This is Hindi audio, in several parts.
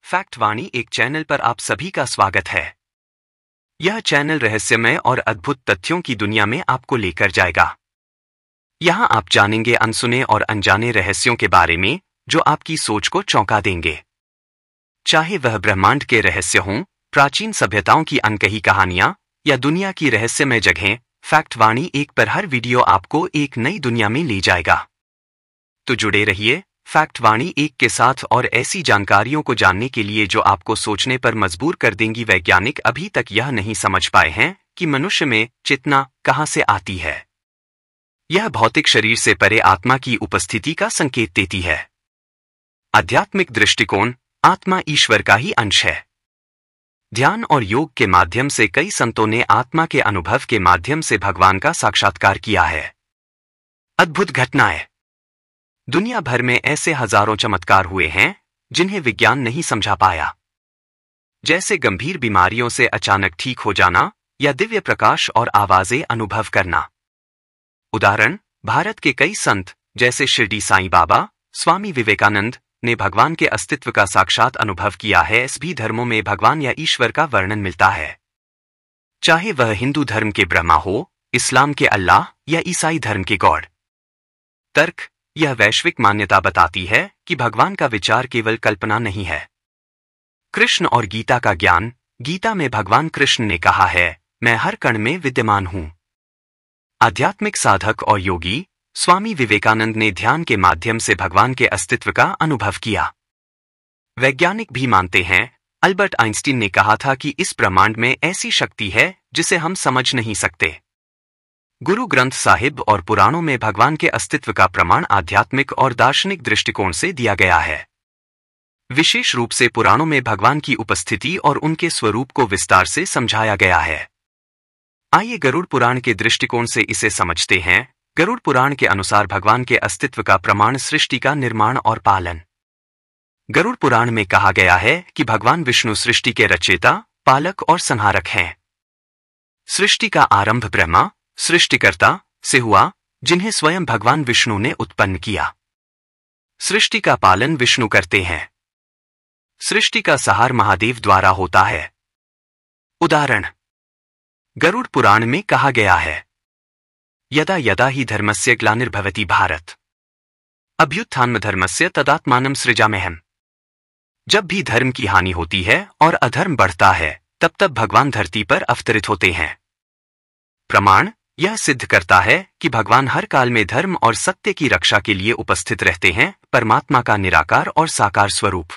फैक्ट वाणी एक चैनल पर आप सभी का स्वागत है। यह चैनल रहस्यमय और अद्भुत तथ्यों की दुनिया में आपको लेकर जाएगा। यहाँ आप जानेंगे अनसुने और अनजाने रहस्यों के बारे में जो आपकी सोच को चौंका देंगे। चाहे वह ब्रह्मांड के रहस्य हों, प्राचीन सभ्यताओं की अनकही कहानियां या दुनिया की रहस्यमय जगहें, फैक्ट वाणी एक पर हर वीडियो आपको एक नई दुनिया में ले जाएगा। तो जुड़े रहिए फैक्ट वाणी एक के साथ और ऐसी जानकारियों को जानने के लिए जो आपको सोचने पर मजबूर कर देंगी। वैज्ञानिक अभी तक यह नहीं समझ पाए हैं कि मनुष्य में चेतना कहां से आती है। यह भौतिक शरीर से परे आत्मा की उपस्थिति का संकेत देती है। आध्यात्मिक दृष्टिकोण, आत्मा ईश्वर का ही अंश है। ध्यान और योग के माध्यम से कई संतों ने आत्मा के अनुभव के माध्यम से भगवान का साक्षात्कार किया है। अद्भुत घटनाएं। दुनिया भर में ऐसे हजारों चमत्कार हुए हैं जिन्हें विज्ञान नहीं समझा पाया, जैसे गंभीर बीमारियों से अचानक ठीक हो जाना या दिव्य प्रकाश और आवाजें अनुभव करना। उदाहरण, भारत के कई संत जैसे शिरडी साईं बाबा, स्वामी विवेकानंद ने भगवान के अस्तित्व का साक्षात अनुभव किया है। सभी धर्मों में भगवान या ईश्वर का वर्णन मिलता है, चाहे वह हिंदू धर्म के ब्रह्मा हो, इस्लाम के अल्लाह या ईसाई धर्म के गॉड। तर्क, यह वैश्विक मान्यता बताती है कि भगवान का विचार केवल कल्पना नहीं है। कृष्ण और गीता का ज्ञान। गीता में भगवान कृष्ण ने कहा है, मैं हर कण में विद्यमान हूं। आध्यात्मिक साधक और योगी। स्वामी विवेकानंद ने ध्यान के माध्यम से भगवान के अस्तित्व का अनुभव किया। वैज्ञानिक भी मानते हैं। अल्बर्ट आइंस्टीन ने कहा था कि इस ब्रह्मांड में ऐसी शक्ति है जिसे हम समझ नहीं सकते। गुरु ग्रंथ साहिब और पुराणों में भगवान के अस्तित्व का प्रमाण आध्यात्मिक और दार्शनिक दृष्टिकोण से दिया गया है। विशेष रूप से पुराणों में भगवान की उपस्थिति और उनके स्वरूप को विस्तार से समझाया गया है। आइए गरुड़ पुराण के दृष्टिकोण से इसे समझते हैं। गरुड़ पुराण के अनुसार भगवान के अस्तित्व का प्रमाण सृष्टि का निर्माण और पालन। गरुड़ पुराण में कहा गया है कि भगवान विष्णु सृष्टि के रचयिता, पालक और संहारक हैं। सृष्टि का आरंभ ब्रह्मा, सृष्टिकर्ता, से हुआ, जिन्हें स्वयं भगवान विष्णु ने उत्पन्न किया। सृष्टि का पालन विष्णु करते हैं। सृष्टि का संहार महादेव द्वारा होता है। उदाहरण, गरुड़ पुराण में कहा गया है, यदा यदा हि धर्मस्य ग्लानिर्भवति भारत अभ्युत्थानमधर्मस्य तदात्मानं सृजाम्यहम्। जब भी धर्म की हानि होती है और अधर्म बढ़ता है, तब तब भगवान धरती पर अवतरित होते हैं। प्रमाण, यह सिद्ध करता है कि भगवान हर काल में धर्म और सत्य की रक्षा के लिए उपस्थित रहते हैं। परमात्मा का निराकार और साकार स्वरूप।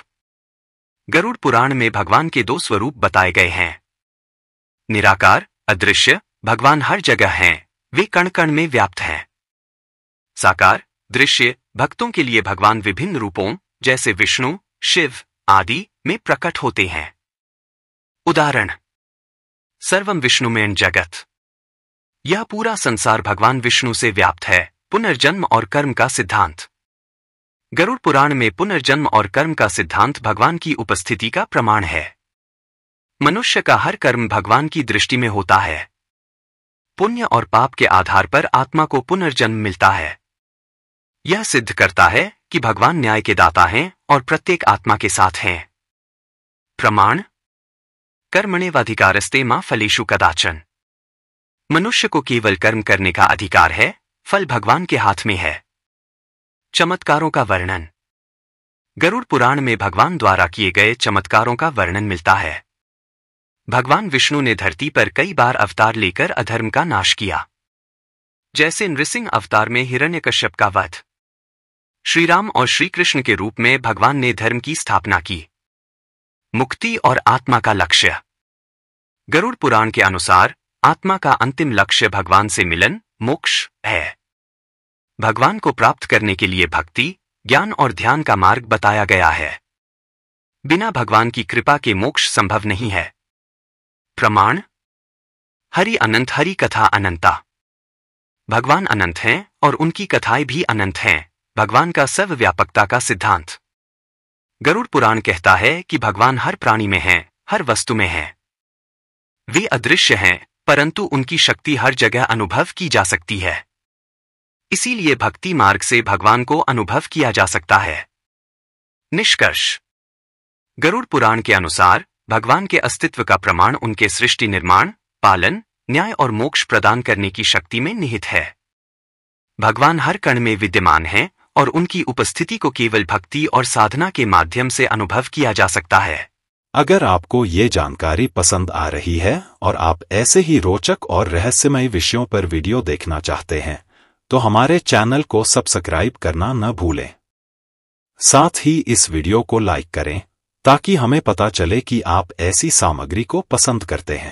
गरुड़ पुराण में भगवान के दो स्वरूप बताए गए हैं। निराकार, अदृश्य, भगवान हर जगह हैं, वे कण कण में व्याप्त हैं। साकार, दृश्य, भक्तों के लिए भगवान विभिन्न रूपों जैसे विष्णु, शिव आदि में प्रकट होते हैं। उदाहरण, सर्वम विष्णुमयं जगत। यह पूरा संसार भगवान विष्णु से व्याप्त है। पुनर्जन्म और कर्म का सिद्धांत। गरुड़ पुराण में पुनर्जन्म और कर्म का सिद्धांत भगवान की उपस्थिति का प्रमाण है। मनुष्य का हर कर्म भगवान की दृष्टि में होता है। पुण्य और पाप के आधार पर आत्मा को पुनर्जन्म मिलता है। यह सिद्ध करता है कि भगवान न्याय के दाता हैं और प्रत्येक आत्मा के साथ हैं। प्रमाण, कर्मण्येवाधिकारस्ते मा फलेषु कदाचन। मनुष्य को केवल कर्म करने का अधिकार है, फल भगवान के हाथ में है। चमत्कारों का वर्णन। गरुड़ पुराण में भगवान द्वारा किए गए चमत्कारों का वर्णन मिलता है। भगवान विष्णु ने धरती पर कई बार अवतार लेकर अधर्म का नाश किया, जैसे नृसिंह अवतार में हिरण्यकश्यप का वध। श्रीराम और श्री कृष्ण के रूप में भगवान ने धर्म की स्थापना की। मुक्ति और आत्मा का लक्ष्य। गरुड़ पुराण के अनुसार आत्मा का अंतिम लक्ष्य भगवान से मिलन, मोक्ष है। भगवान को प्राप्त करने के लिए भक्ति, ज्ञान और ध्यान का मार्ग बताया गया है। बिना भगवान की कृपा के मोक्ष संभव नहीं है। प्रमाण, हरि अनंत, हरि कथा अनंता। भगवान अनंत हैं और उनकी कथाएं भी अनंत हैं। भगवान का सर्वव्यापकता का सिद्धांत। गरुड़ पुराण कहता है कि भगवान हर प्राणी में हैं, हर वस्तु में हैं। वे अदृश्य हैं, परंतु उनकी शक्ति हर जगह अनुभव की जा सकती है। इसीलिए भक्ति मार्ग से भगवान को अनुभव किया जा सकता है। निष्कर्ष, गरुड़ पुराण के अनुसार भगवान के अस्तित्व का प्रमाण उनके सृष्टि निर्माण, पालन, न्याय और मोक्ष प्रदान करने की शक्ति में निहित है। भगवान हर कण में विद्यमान हैं और उनकी उपस्थिति को केवल भक्ति और साधना के माध्यम से अनुभव किया जा सकता है। अगर आपको ये जानकारी पसंद आ रही है और आप ऐसे ही रोचक और रहस्यमय विषयों पर वीडियो देखना चाहते हैं, तो हमारे चैनल को सब्सक्राइब करना न भूलें। साथ ही इस वीडियो को लाइक करें ताकि हमें पता चले कि आप ऐसी सामग्री को पसंद करते हैं।